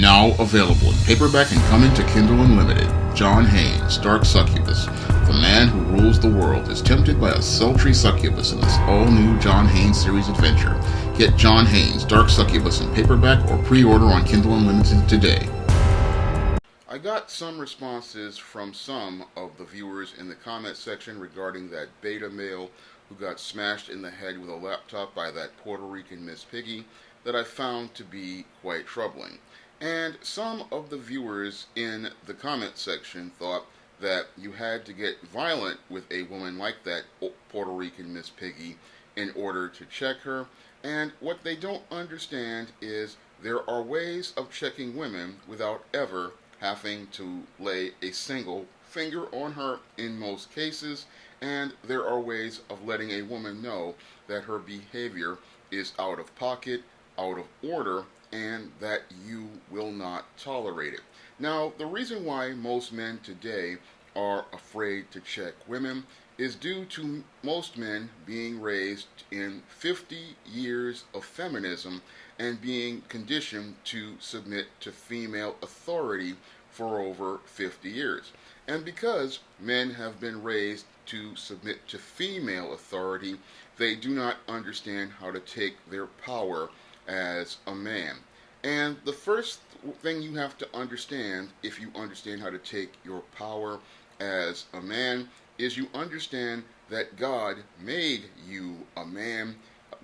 Now available in paperback and coming to Kindle Unlimited. John Haynes, Dark Succubus. The man who rules the world is tempted by a sultry succubus in this all-new John Haynes series adventure. Get John Haynes, Dark Succubus in paperback or pre-order on Kindle Unlimited today. I got some responses from some of the viewers in the comment section regarding that beta male who got smashed in the head with a laptop by that Puerto Rican Miss Piggy that I found to be quite troubling. And some of the viewers in the comment section thought that you had to get violent with a woman like that Puerto Rican Miss Piggy in order to check her. And what they don't understand is there are ways of checking women without ever having to lay a single finger on her in most cases, and there are ways of letting a woman know that her behavior is out of pocket, out of order, and that you will not tolerate it. Now, the reason why most men today are afraid to check women is due to most men being raised in 50 years of feminism and being conditioned to submit to female authority for over 50 years. And because men have been raised to submit to female authority, they do not understand how to take their power as a man. And the first thing you have to understand, if you understand how to take your power as a man, is you understand that God made you a man.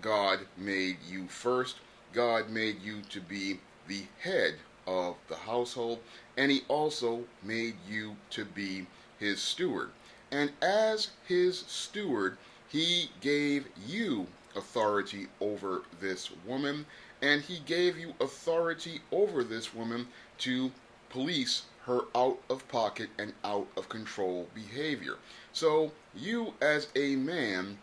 God made you first. God made you to be the head of the household, and he also made you to be his steward. And as his steward, he gave you authority over this woman, and he gave you authority over this woman to police her out of pocket and out of control behavior. So you as a man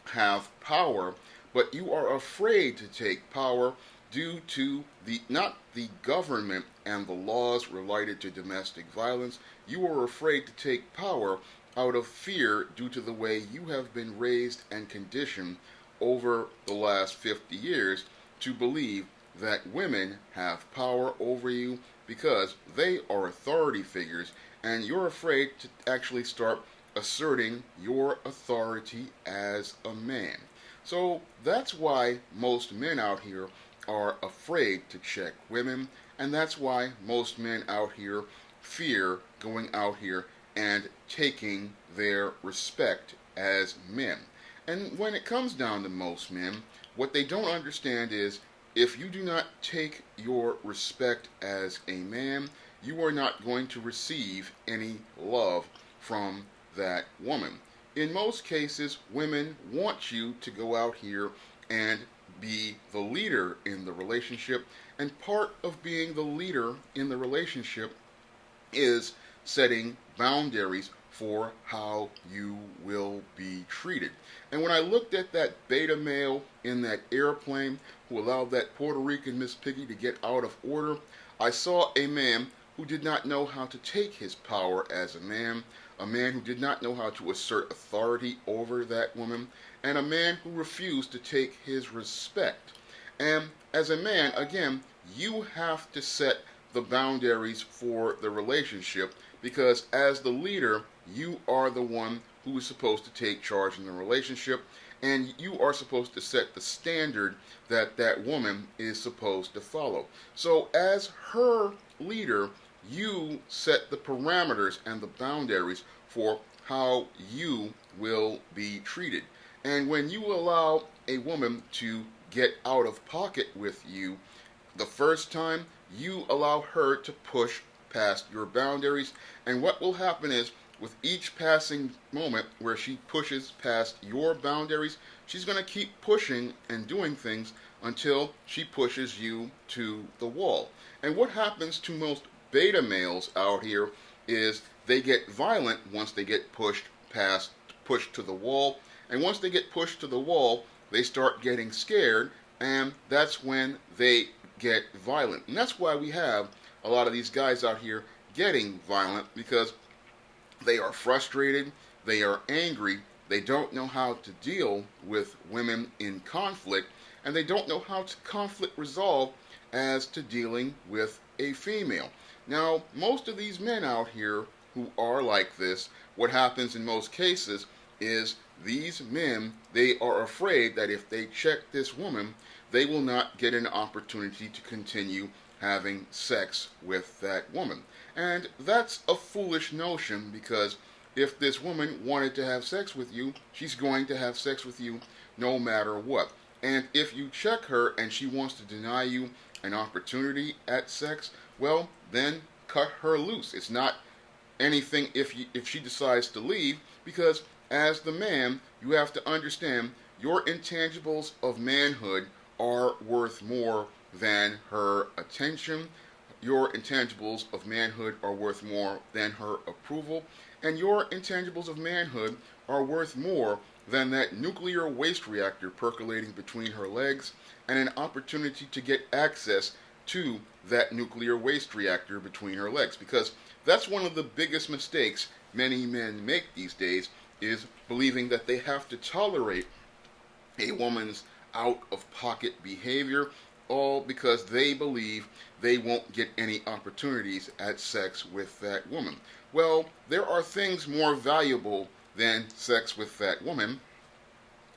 have power, but you are afraid to take power due to not the government and the laws related to domestic violence. You are afraid to take power out of fear due to the way you have been raised and conditioned over the last 50 years to believe that women have power over you because they are authority figures, and you're afraid to actually start asserting your authority as a man. So that's why most men out here are afraid to check women, and that's why most men out here fear going out here and taking their respect as men. And when it comes down to most men, what they don't understand is if you do not take your respect as a man, you are not going to receive any love from that woman. In most cases, women want you to go out here and be the leader in the relationship, and part of being the leader in the relationship is setting boundaries for how you will be treated. And when I looked at that beta male in that airplane who allowed that Puerto Rican Miss Piggy to get out of order, I saw a man who did not know how to take his power as a man who did not know how to assert authority over that woman, and a man who refused to take his respect. And as a man, again, you have to set the boundaries for the relationship, because as the leader, you are the one who is supposed to take charge in the relationship, and you are supposed to set the standard that that woman is supposed to follow. So as her leader, you set the parameters and the boundaries for how you will be treated. And when you allow a woman to get out of pocket with you the first time, you allow her to push past your boundaries. And what will happen is, with each passing moment where she pushes past your boundaries, she's going to keep pushing and doing things until she pushes you to the wall. And what happens to most beta males out here is they get violent once they get pushed to the wall. And once they get pushed to the wall, they start getting scared, and that's when they get violent. And that's why we have a lot of these guys out here getting violent, because they are frustrated, they are angry, they don't know how to deal with women in conflict, and they don't know how to conflict resolve as to dealing with a female. Now, most of these men out here who are like this, what happens in most cases is these men, they are afraid that if they check this woman, they will not get an opportunity to continue having sex with that woman. And that's a foolish notion, because if this woman wanted to have sex with you, she's going to have sex with you no matter what. And if you check her and she wants to deny you an opportunity at sex, well, then cut her loose. It's not anything if she decides to leave, because as the man, you have to understand your intangibles of manhood are worth more than her attention. Your intangibles of manhood are worth more than her approval, and your intangibles of manhood are worth more than that nuclear waste reactor percolating between her legs and an opportunity to get access to that nuclear waste reactor between her legs. Because that's one of the biggest mistakes many men make these days, is believing that they have to tolerate a woman's out-of-pocket behavior, all because they believe they won't get any opportunities at sex with that woman. Well, there are things more valuable than sex with that woman,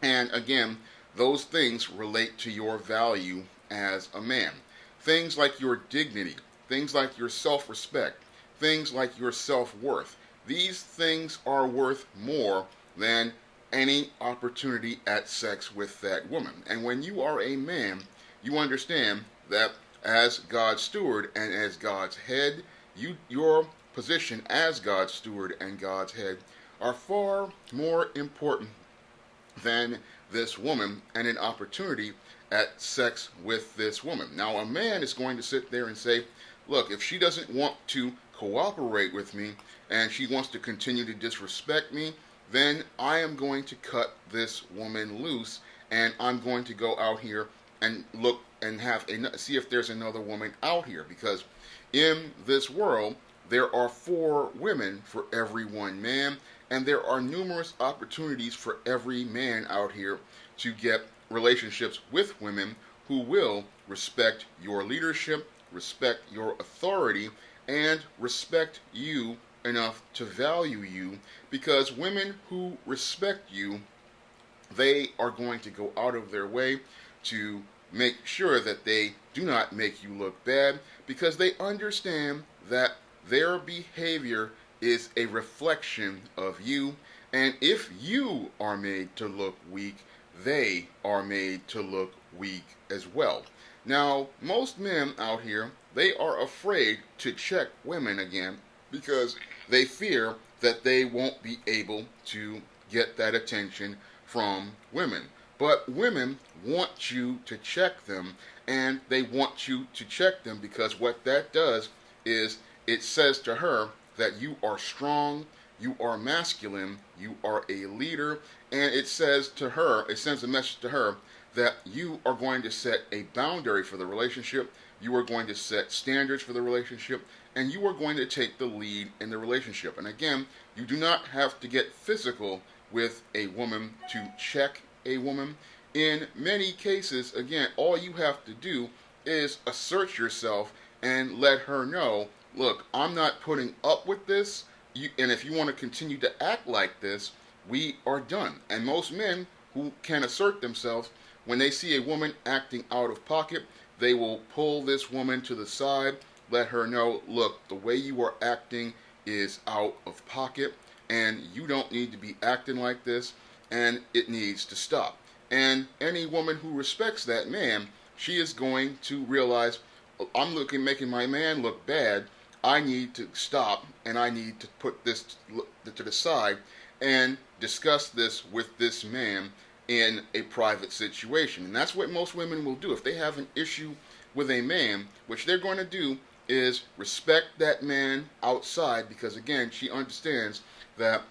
and again, those things relate to your value as a man. Things like your dignity, things like your self-respect, things like your self-worth. These things are worth more than any opportunity at sex with that woman. And when you are a man, you understand that as God's steward and as God's head, your position as God's steward and God's head are far more important than this woman and an opportunity at sex with this woman. Now, a man is going to sit there and say, look, if she doesn't want to cooperate with me and she wants to continue to disrespect me, then I am going to cut this woman loose, and I'm going to go out here and look and see if there's another woman out here, because in this world there are 4 women for every 1 man, and there are numerous opportunities for every man out here to get relationships with women who will respect your leadership, respect your authority, and respect you enough to value you, because women who respect you, they are going to go out of their way to make sure that they do not make you look bad, because they understand that their behavior is a reflection of you, and if you are made to look weak, they are made to look weak as well. Now, most men out here, they are afraid to check women again, because they fear that they won't be able to get that attention from women. But women want you to check them, and they want you to check them because what that does is it says to her that you are strong, you are masculine, you are a leader, and it says to her, it sends a message to her that you are going to set a boundary for the relationship, you are going to set standards for the relationship, and you are going to take the lead in the relationship. And again, you do not have to get physical with a woman to check a woman. In many cases, again, all you have to do is assert yourself and let her know, look, I'm not putting up with this, and if you want to continue to act like this, we are done. And most men who can assert themselves, when they see a woman acting out of pocket, they will pull this woman to the side, let her know, look, the way you are acting is out of pocket, and you don't need to be acting like this, and it needs to stop. And any woman who respects that man, she is going to realize, making my man look bad, I need to stop, and I need to put this to the side and discuss this with this man in a private situation. And that's what most women will do. If they have an issue with a man, which they're going to do is respect that man outside, because again, she understands that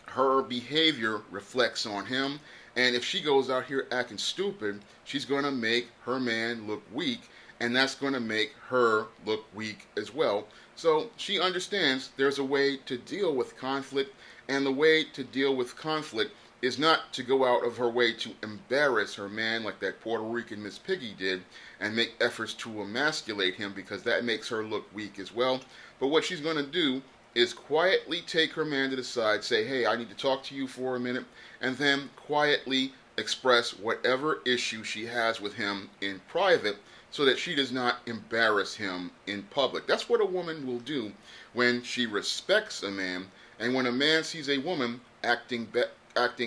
her behavior reflects on him, and if she goes out here acting stupid, she's going to make her man look weak, and that's going to make her look weak as well. So she understands there's a way to deal with conflict, and the way to deal with conflict is not to go out of her way to embarrass her man like that Puerto Rican Miss Piggy did and make efforts to emasculate him, because that makes her look weak as well. But what she's going to do is quietly take her man to the side, say, hey, I need to talk to you for a minute, and then quietly express whatever issue she has with him in private so that she does not embarrass him in public. That's what a woman will do when she respects a man. And when a man sees a woman acting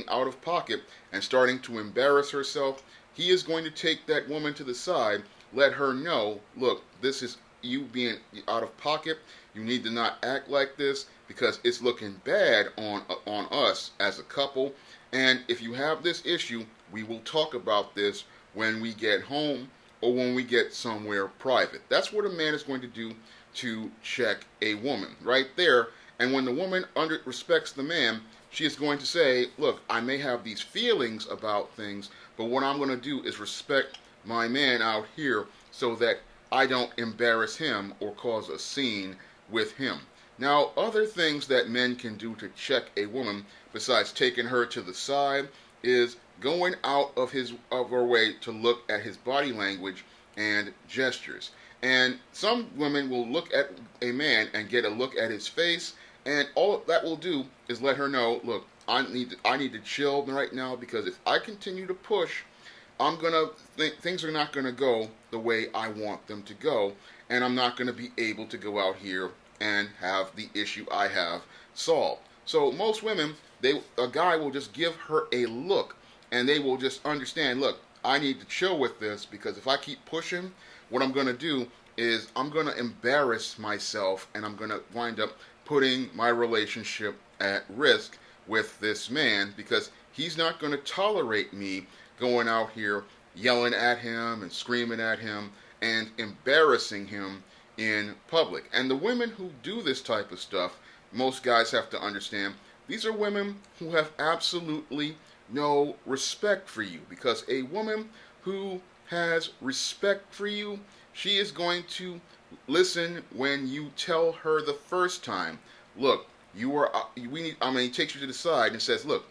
out of pocket and starting to embarrass herself, he is going to take that woman to the side, let her know, look, this is you being out of pocket. You need to not act like this because it's looking bad on us as a couple. And if you have this issue, we will talk about this when we get home or when we get somewhere private. That's what a man is going to do to check a woman right there. And when the woman respects the man, she is going to say, look, I may have these feelings about things, but what I'm going to do is respect my man out here so that I don't embarrass him or cause a scene with him. Now, other things that men can do to check a woman, besides taking her to the side, is going out of her way to look at his body language and gestures. And some women will look at a man and get a look at his face, and all that will do is let her know, look, I need to chill right now, because if I continue to push, things are not gonna go the way I want them to go, and I'm not gonna be able to go out here and have the issue I have solved. So most women, a guy will just give her a look, and they will just understand, look, I need to chill with this, because if I keep pushing, what I'm gonna do is I'm gonna embarrass myself, and I'm gonna wind up putting my relationship at risk with this man, because he's not going to tolerate me going out here yelling at him and screaming at him and embarrassing him in public. And the women who do this type of stuff, most guys have to understand, these are women who have absolutely no respect for you, because a woman who has respect for you, she is going to listen when you tell her the first time, look, he takes you to the side and says, look,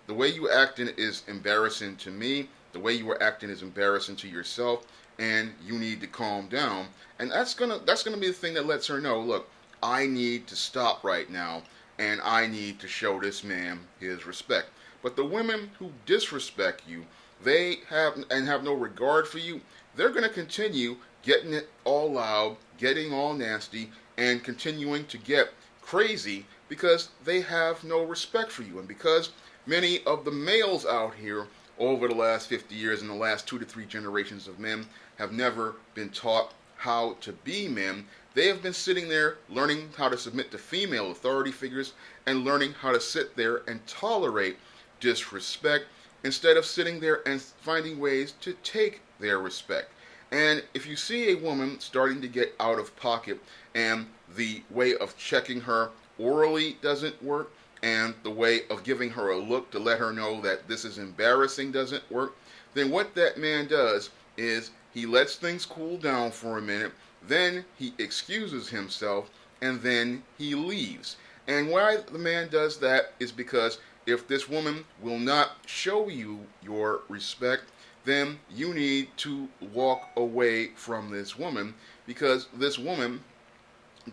the way you acting is embarrassing to me, the way you are acting is embarrassing to yourself, and you need to calm down. And that's gonna be the thing that lets her know, look, I need to stop right now, and I need to show this man his respect. But the women who disrespect you, they have no regard for you, they're going to continue getting it all loud, getting all nasty, and continuing to get crazy because they have no respect for you. And because many of the males out here over the last 50 years and the last 2 to 3 generations of men have never been taught how to be men, they have been sitting there learning how to submit to female authority figures and learning how to sit there and tolerate disrespect instead of sitting there and finding ways to take their respect. And if you see a woman starting to get out of pocket and the way of checking her orally doesn't work, and the way of giving her a look to let her know that this is embarrassing doesn't work, then what that man does is he lets things cool down for a minute, then he excuses himself, and then he leaves. And why the man does that is because if this woman will not show you your respect, then you need to walk away from this woman, because this woman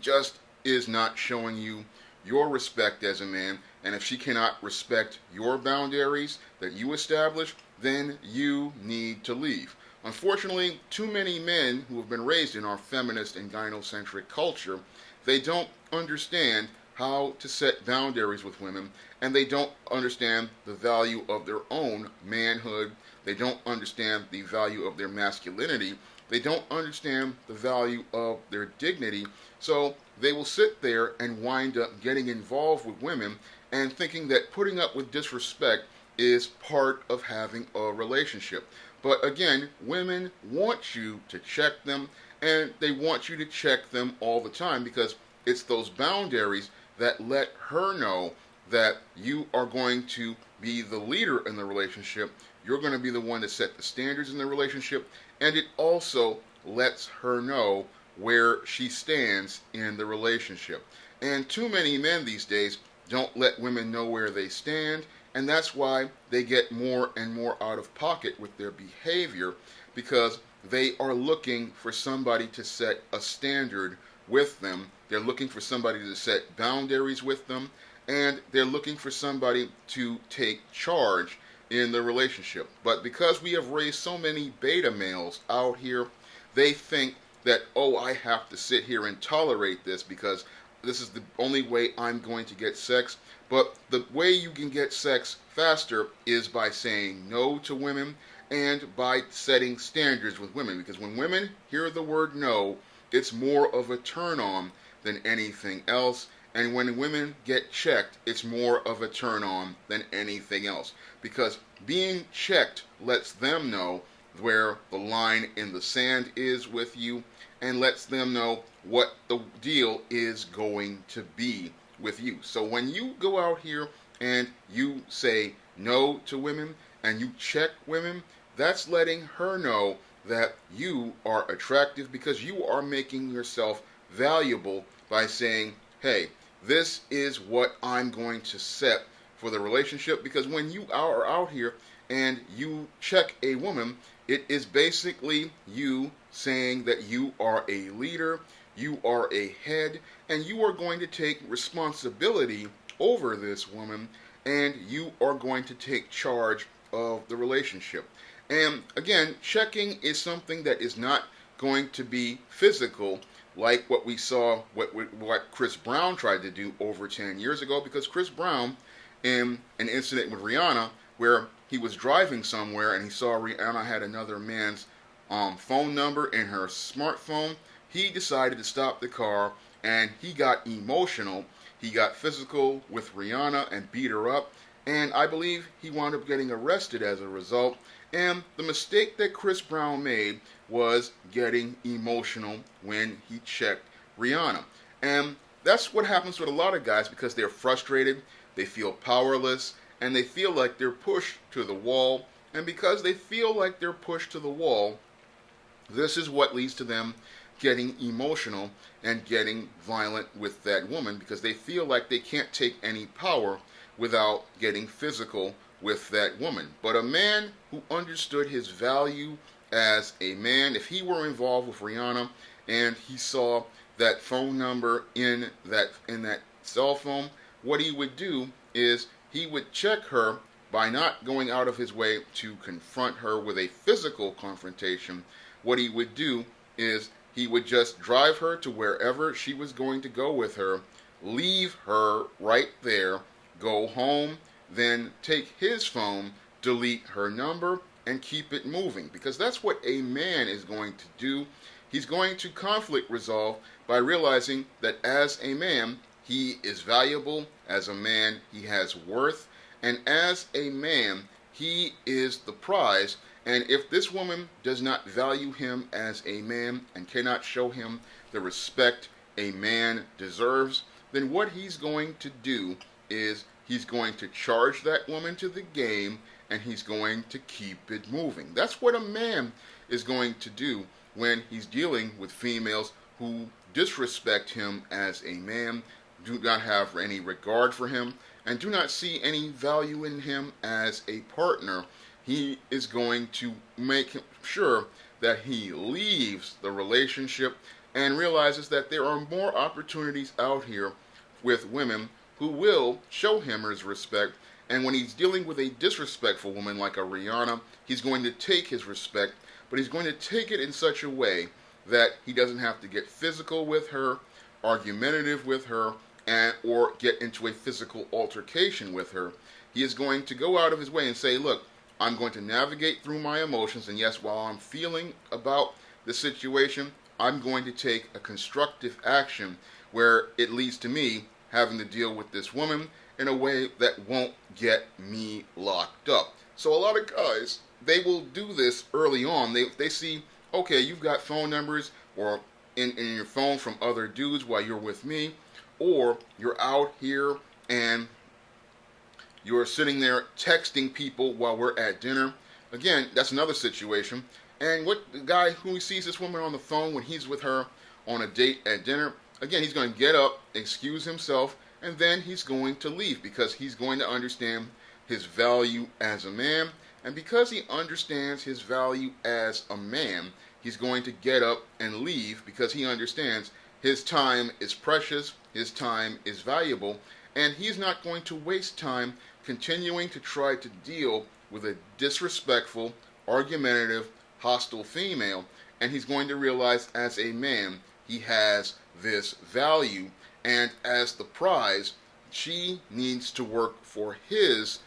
just is not showing you your respect as a man. And if she cannot respect your boundaries that you establish, then you need to leave. Unfortunately, too many men who have been raised in our feminist and gynocentric culture, they don't understand how to set boundaries with women, and they don't understand the value of their own manhood. They don't understand the value of their masculinity. They don't understand the value of their dignity. So they will sit there and wind up getting involved with women and thinking that putting up with disrespect is part of having a relationship. But again, women want you to check them, and they want you to check them all the time, because it's those boundaries that let her know that you are going to be the leader in the relationship. You're going to be the one to set the standards in the relationship, and it also lets her know where she stands in the relationship. And too many men these days don't let women know where they stand, And that's why they get more and more out of pocket with their behavior, because they are looking for somebody to set a standard with them. They're looking for somebody to set boundaries with them, and they're looking for somebody to take charge in the relationship. But because we have raised so many beta males out here, they think that, oh, I have to sit here and tolerate this because this is the only way I'm going to get sex. But the way you can get sex faster is by saying no to women and by setting standards with women. Because when women hear the word no, it's more of a turn on than anything else. And when women get checked, it's more of a turn on than anything else. Because being checked lets them know where the line in the sand is with you, and lets them know what the deal is going to be with you. So when you go out here and you say no to women and you check women, that's letting her know that you are attractive, because you are making yourself valuable by saying, hey, this is what I'm going to set for the relationship. Because when you are out here and you check a woman, it is basically you saying that you are a leader, you are a head, and you are going to take responsibility over this woman, and you are going to take charge of the relationship. And again, checking is something that is not going to be physical, like what we saw, what Chris Brown tried to do over 10 years ago, because Chris Brown, in an incident with Rihanna, where he was driving somewhere and he saw Rihanna had another man's phone number in her smartphone, he decided to stop the car and he got emotional. He got physical with Rihanna and beat her up, and I believe he wound up getting arrested as a result. And the mistake that Chris Brown made was getting emotional when he checked Rihanna. And that's what happens with a lot of guys, because they're frustrated, they feel powerless, and they feel like they're pushed to the wall. And because they feel like they're pushed to the wall, this is what leads to them getting emotional and getting violent with that woman, because they feel like they can't take any power without getting physical with that woman. But a man who understood his value as a man, if he were involved with Rihanna and he saw that phone number in that cell phone, what he would do is he would check her by not going out of his way to confront her with a physical confrontation. What he would do is he would just drive her to wherever she was going to go with her, leave her right there, go home, then take his phone, delete her number, and keep it moving. Because that's what a man is going to do. He's going to conflict resolve by realizing that as a man, he is valuable. As a man, he has worth. And as a man, he is the prize. And if this woman does not value him as a man and cannot show him the respect a man deserves, then what he's going to do is he's going to charge that woman to the game, and he's going to keep it moving. That's what a man is going to do when he's dealing with females who disrespect him as a man, do not have any regard for him, and do not see any value in him as a partner. He is going to make sure that he leaves the relationship and realizes that there are more opportunities out here with women who will show him his respect. And when he's dealing with a disrespectful woman like a Rihanna, he's going to take his respect, but he's going to take it in such a way that he doesn't have to get physical with her, argumentative with her, or get into a physical altercation with her. He is going to go out of his way and say, look, I'm going to navigate through my emotions, and yes, while I'm feeling about the situation, I'm going to take a constructive action where it leads to me having to deal with this woman in a way that won't get me locked up. So a lot of guys, they will do this early on. They see, okay, you've got phone numbers or in your phone from other dudes while you're with me, or you're out here and you're sitting there texting people while we're at dinner. Again, that's another situation. And what the guy who sees this woman on the phone when he's with her on a date at dinner, again, he's going to get up, excuse himself, and then he's going to leave, because he's going to understand his value as a man. And because he understands his value as a man, he's going to get up and leave because he understands his time is precious, his time is valuable, and he's not going to waste time continuing to try to deal with a disrespectful, argumentative, hostile female. And he's going to realize as a man he has this value, and as the prize, she needs to work for his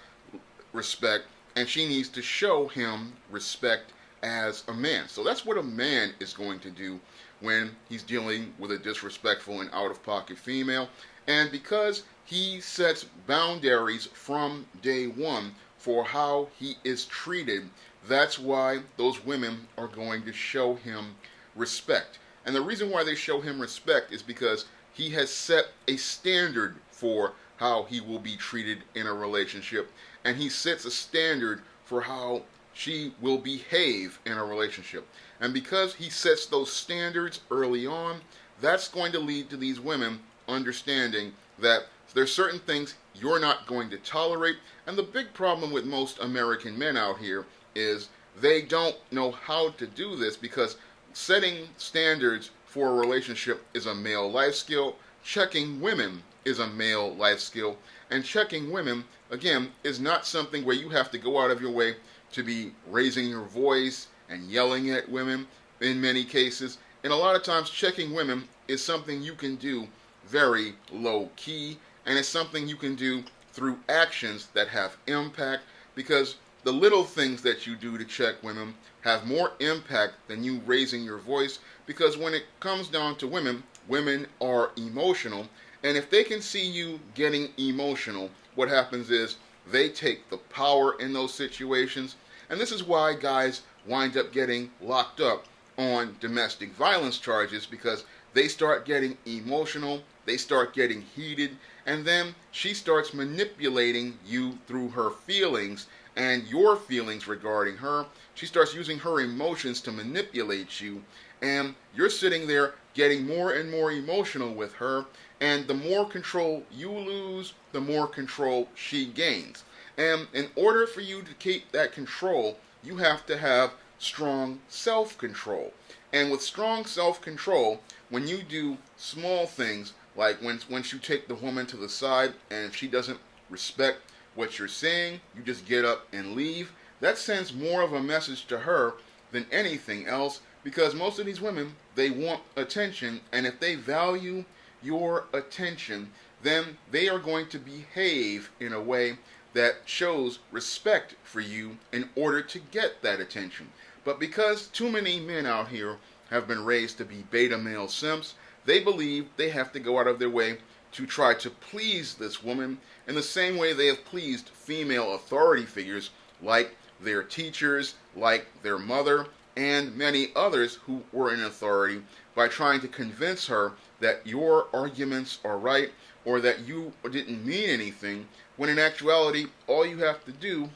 respect, and she needs to show him respect as a man. So that's what a man is going to do when he's dealing with a disrespectful and out-of-pocket female. And because he sets boundaries from day one for how he is treated, that's why those women are going to show him respect. And the reason why they show him respect is because he has set a standard for how he will be treated in a relationship, and he sets a standard for how she will behave in a relationship. And because he sets those standards early on, that's going to lead to these women understanding that there's certain things you're not going to tolerate. And the big problem with most American men out here is they don't know how to do this, because setting standards for a relationship is a male life skill. Checking women is a male life skill. And checking women, again, is not something where you have to go out of your way to be raising your voice and yelling at women in many cases. And a lot of times checking women is something you can do very low key, and it's something you can do through actions that have impact, because the little things that you do to check women have more impact than you raising your voice. Because when it comes down to women, women are emotional, and if they can see you getting emotional, what happens is they take the power in those situations. And this is why guys wind up getting locked up on domestic violence charges, because they start getting emotional, they start getting heated, and then she starts manipulating you through her feelings and your feelings regarding her. She starts using her emotions to manipulate you, and you're sitting there getting more and more emotional with her, and the more control you lose, the more control she gains. And in order for you to keep that control, you have to have strong self-control. And with strong self-control, when you do small things, like once you take the woman to the side and if she doesn't respect what you're saying, you just get up and leave, that sends more of a message to her than anything else, because most of these women, they want attention, and if they value your attention, then they are going to behave in a way that shows respect for you in order to get that attention. But because too many men out here have been raised to be beta male simps, they believe they have to go out of their way to try to please this woman in the same way they have pleased female authority figures like their teachers, like their mother, and many others who were in authority, by trying to convince her that your arguments are right or that you didn't mean anything, when in actuality all you have to do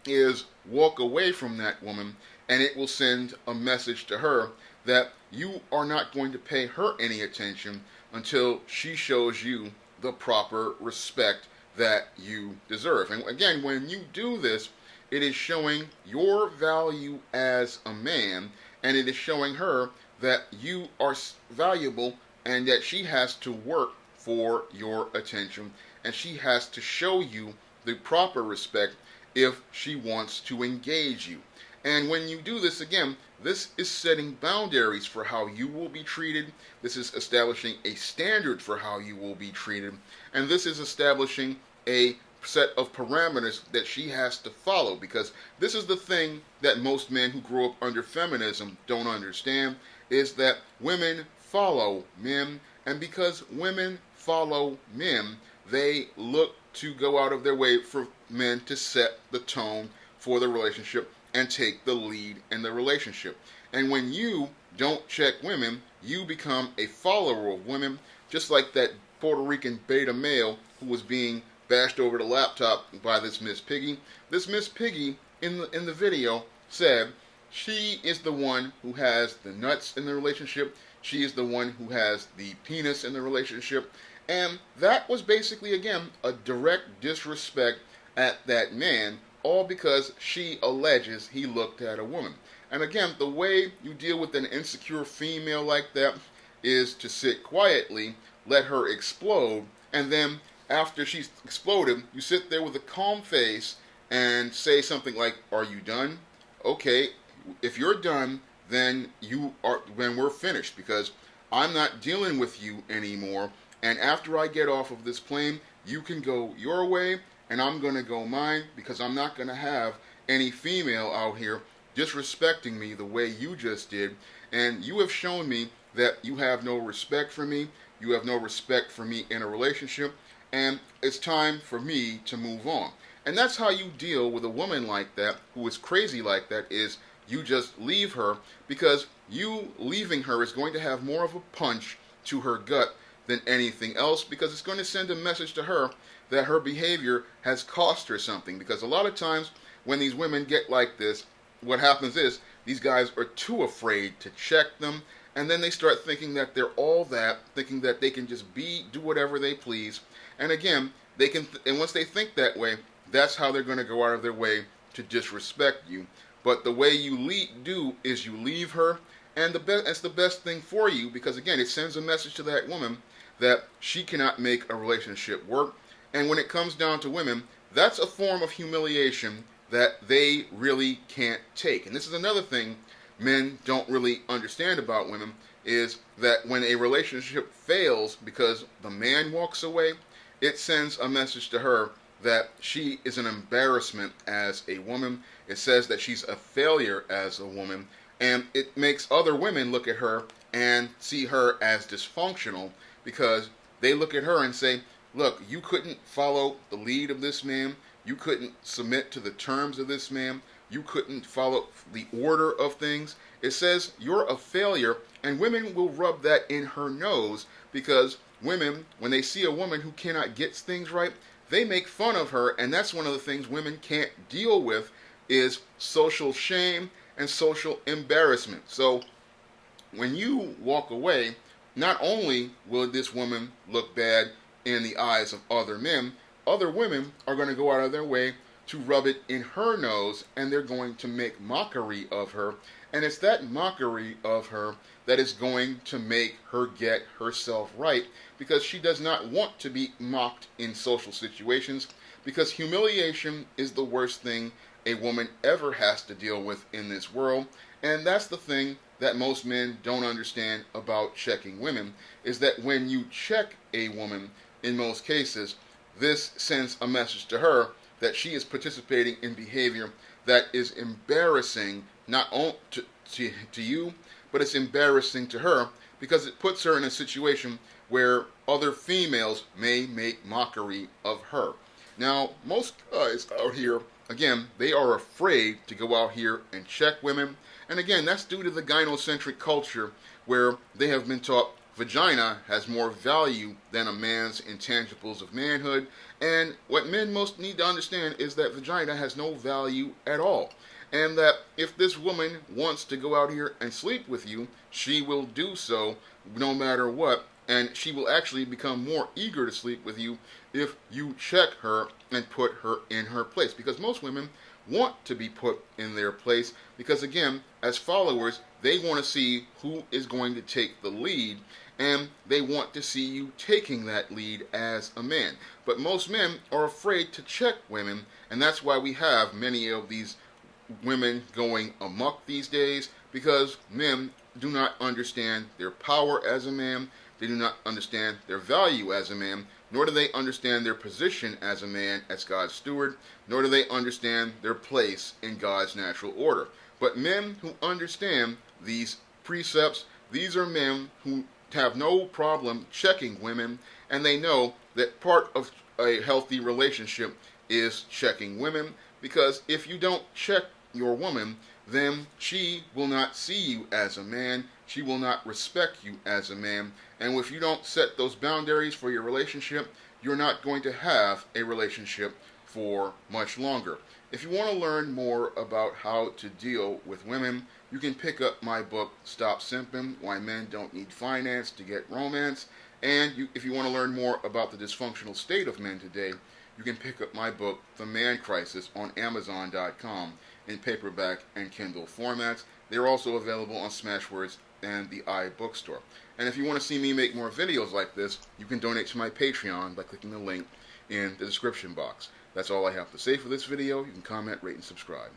is walk away from that woman, and it will send a message to her that you are not going to pay her any attention until she shows you the proper respect that you deserve. And again, when you do this, it is showing your value as a man, and it is showing her that you are valuable and that she has to work for your attention, and she has to show you the proper respect if she wants to engage you. And when you do this, again, this is setting boundaries for how you will be treated. This is establishing a standard for how you will be treated. And this is establishing a set of parameters that she has to follow, because this is the thing that most men who grow up under feminism don't understand, is that women follow men, and because women follow men, they look to go out of their way for men to set the tone for the relationship and take the lead in the relationship. And when you don't check women, you become a follower of women, just like that Puerto Rican beta male who was being bashed over the laptop by this Miss Piggy. This Miss Piggy in the video said she is the one who has the nuts in the relationship. She is the one who has the penis in the relationship. And that was basically, again, a direct disrespect at that man, all because she alleges he looked at a woman. And again, the way you deal with an insecure female like that is to sit quietly, let her explode, and then after she's exploded, you sit there with a calm face and say something like, "Are you done? Okay, if you're done, then we're finished because I'm not dealing with you anymore. And after I get off of this plane, you can go your way and I'm going to go mine because I'm not going to have any female out here disrespecting me the way you just did. And you have shown me that you have no respect for me. You have no respect for me in a relationship. And it's time for me to move on." And that's how you deal with a woman like that, who is crazy like that, is you just leave her, because you leaving her is going to have more of a punch to her gut than anything else, because it's going to send a message to her that her behavior has cost her something. Because a lot of times when these women get like this, what happens is these guys are too afraid to check them, and then they start thinking that they're all that, thinking that they can just do whatever they please. And again, and once they think that way, that's how they're going to go out of their way to disrespect you. But the way you do is you leave her, and that's the best thing for you, because again, it sends a message to that woman that she cannot make a relationship work. And when it comes down to women, that's a form of humiliation that they really can't take. And this is another thing men don't really understand about women, is that when a relationship fails because the man walks away, it sends a message to her that she is an embarrassment as a woman. It says that she's a failure as a woman, and it makes other women look at her and see her as dysfunctional, because they look at her and say, "Look, you couldn't follow the lead of this man, you couldn't submit to the terms of this man, you couldn't follow the order of things." It says you're a failure, and women will rub that in her nose, because women, when they see a woman who cannot get things right, they make fun of her. And that's one of the things women can't deal with, is social shame and social embarrassment. So when you walk away, not only will this woman look bad in the eyes of other men, other women are going to go out of their way to rub it in her nose, and they're going to make mockery of her. And it's that mockery of her that is going to make her get herself right, because she does not want to be mocked in social situations, because humiliation is the worst thing a woman ever has to deal with in this world. And that's the thing that most men don't understand about checking women, is that when you check a woman, in most cases, this sends a message to her that she is participating in behavior that is embarrassing, not only to you, but it's embarrassing to her, because it puts her in a situation where other females may make mockery of her. Now, most guys out here, again, they are afraid to go out here and check women. And again, that's due to the gynocentric culture, where they have been taught vagina has more value than a man's intangibles of manhood. And what men most need to understand is that vagina has no value at all. And that if this woman wants to go out here and sleep with you, she will do so no matter what. And she will actually become more eager to sleep with you if you check her and put her in her place. Because most women want to be put in their place, because again, as followers, they want to see who is going to take the lead, and they want to see you taking that lead as a man. But most men are afraid to check women, and that's why we have many of these women going amok these days, because men do not understand their power as a man, they do not understand their value as a man, nor do they understand their position as a man, as God's steward, nor do they understand their place in God's natural order. But men who understand these precepts, these are men who have no problem checking women, and they know that part of a healthy relationship is checking women, because if you don't check your woman, then she will not see you as a man, she will not respect you as a man, and if you don't set those boundaries for your relationship, you're not going to have a relationship for much longer. If you want to learn more about how to deal with women, you can pick up my book, Stop Simping, Why Men Don't Need Finance to Get Romance. And if you want to learn more about the dysfunctional state of men today, you can pick up my book, The Man Crisis, on Amazon.com in paperback and Kindle formats. They're also available on Smashwords and the iBookstore. And if you want to see me make more videos like this, you can donate to my Patreon by clicking the link in the description box. That's all I have to say for this video. You can comment, rate, and subscribe.